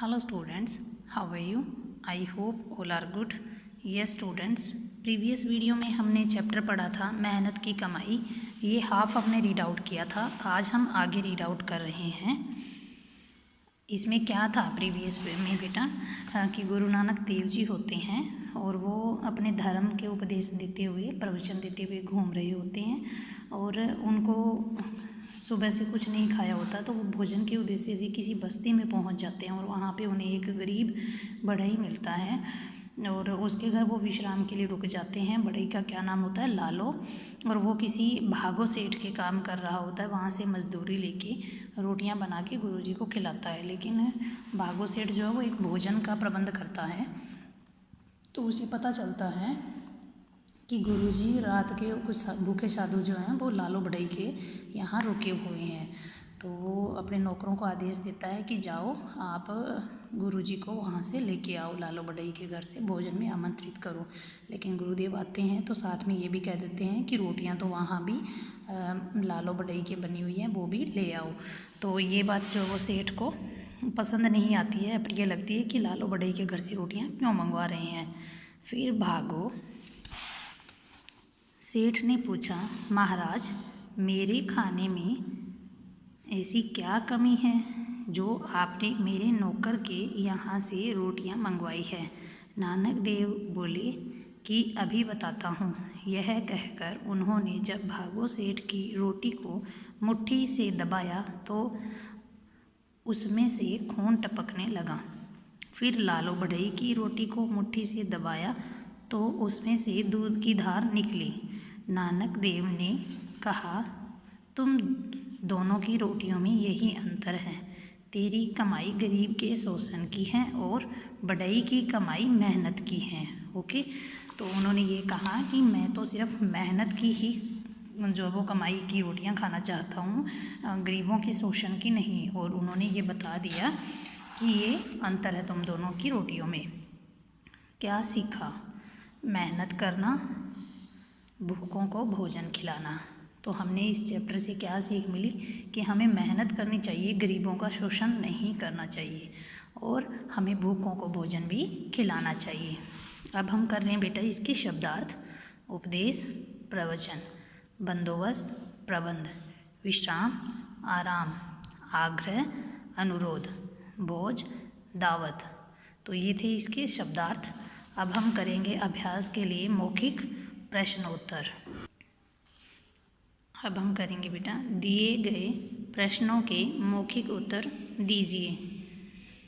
Hello students, how are you? I hope all are good. Yes students, previous video में हमने chapter पढ़ा था मेहनत की कमाई। ये हाफ हमने रीड आउट किया था, आज हम आगे रीड आउट कर रहे हैं। इसमें क्या था प्रीवियस में बेटा कि गुरु नानक देव जी होते हैं और वो अपने धर्म के उपदेश देते हुए, प्रवचन देते हुए घूम रहे होते हैं और उनको सुबह से कुछ नहीं खाया होता, तो वो भोजन के उद्देश्य से किसी बस्ती में पहुंच जाते हैं और वहाँ पे उन्हें एक गरीब बढ़ई मिलता है और उसके घर वो विश्राम के लिए रुक जाते हैं। बढ़ई का क्या नाम होता है? लालो। और वो किसी भागो सेठ के काम कर रहा होता है, वहाँ से मजदूरी लेके रोटियां बना के गुरुजी को खिलाता है। लेकिन भागो सेठ जो है वो एक भोजन का प्रबंध करता है, तो उसे पता चलता है कि गुरुजी रात के कुछ भूखे साधु जो हैं वो लालो बढ़ई के यहाँ रुके हुए हैं। तो वो अपने नौकरों को आदेश देता है कि जाओ आप गुरुजी को वहाँ से लेके आओ, लालो बढ़ई के घर से भोजन में आमंत्रित करो। लेकिन गुरुदेव आते हैं तो साथ में ये भी कह देते हैं कि रोटियां तो वहाँ भी लालो बढ़ई की बनी हुई हैं, वो भी ले आओ। तो ये बात जो वो सेठ को पसंद नहीं आती है, प्रिय लगती है कि लालो बढ़ई के घर से रोटियाँ क्यों मंगवा रहे हैं। फिर भागो सेठ ने पूछा, महाराज मेरे खाने में ऐसी क्या कमी है जो आपने मेरे नौकर के यहाँ से रोटियाँ मंगवाई है। नानक देव बोले कि अभी बताता हूँ। यह कहकर उन्होंने जब भागो सेठ की रोटी को मुट्ठी से दबाया तो उसमें से खून टपकने लगा। फिर लालो बढ़ई की रोटी को मुट्ठी से दबाया तो उसमें से दूध की धार निकली। नानक देव ने कहा, तुम दोनों की रोटियों में यही अंतर है। तेरी कमाई गरीब के शोषण की है और बढ़ई की कमाई मेहनत की है। ओके, तो उन्होंने ये कहा कि मैं तो सिर्फ मेहनत की ही जो वो कमाई की रोटियां खाना चाहता हूँ, गरीबों के शोषण की नहीं। और उन्होंने ये बता दिया कि ये अंतर है तुम दोनों की रोटियों में। क्या सीखा? मेहनत करना, भूखों को भोजन खिलाना। तो हमने इस चैप्टर से क्या सीख मिली कि हमें मेहनत करनी चाहिए, गरीबों का शोषण नहीं करना चाहिए और हमें भूखों को भोजन भी खिलाना चाहिए। अब हम कर रहे हैं बेटा इसके शब्दार्थ। उपदेश, प्रवचन, बंदोबस्त, प्रबंध, विश्राम, आराम, आग्रह, अनुरोध, भोज, दावत। तो ये थे इसके शब्दार्थ। अब हम करेंगे अभ्यास के लिए मौखिक प्रश्नोत्तर। अब हम करेंगे बेटा, दिए गए प्रश्नों के मौखिक उत्तर दीजिए।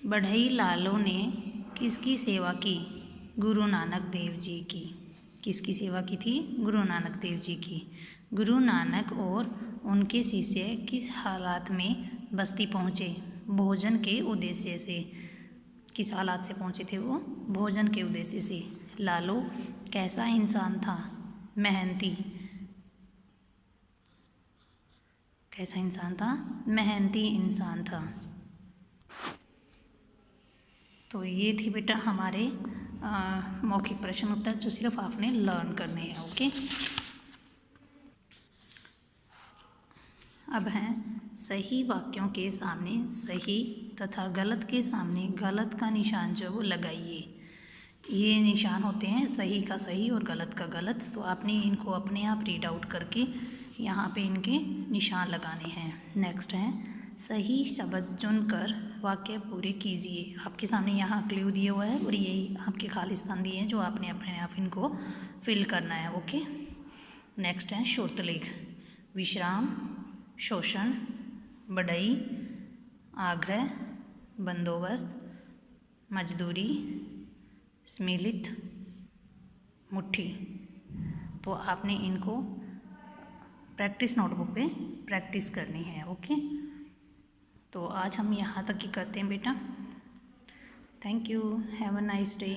बढ़ई लालो ने किसकी सेवा की? गुरु नानक देव जी की। किसकी सेवा की थी? गुरु नानक देव जी की। गुरु नानक और उनके शिष्य किस हालात में बस्ती पहुँचे? भोजन के उद्देश्य से। किस हालात से पहुँचे थे वो? भोजन के उद्देश्य से। लालो कैसा इंसान था? मेहनती। कैसा इंसान था? मेहनती इंसान था। तो ये थी बेटा हमारे मौखिक प्रश्न उत्तर जो सिर्फ आपने लर्न करने हैं। ओके, अब हैं सही वाक्यों के सामने सही तथा गलत के सामने गलत का निशान जो वो लगाइए। ये निशान होते हैं सही का सही और गलत का गलत। तो आपने इनको अपने आप रीड आउट करके यहाँ पे इनके निशान लगाने हैं। नेक्स्ट है सही शब्द चुनकर वाक्य पूरे कीजिए। आपके सामने यहाँ क्ल्यू दिया हुआ है और ये आपके खाली स्थान दिए हैं जो आपने अपने आप इनको फिल करना है। ओके, नेक्स्ट है शोतलेख। विश्राम, शोषण, बढ़ई, आग्रह, बंदोबस्त, मजदूरी, सम्मिलित, मुट्ठी। तो आपने इनको प्रैक्टिस नोटबुक पे प्रैक्टिस करनी है। ओके, तो आज हम यहाँ तक ही करते हैं बेटा। Thank you, have a nice day.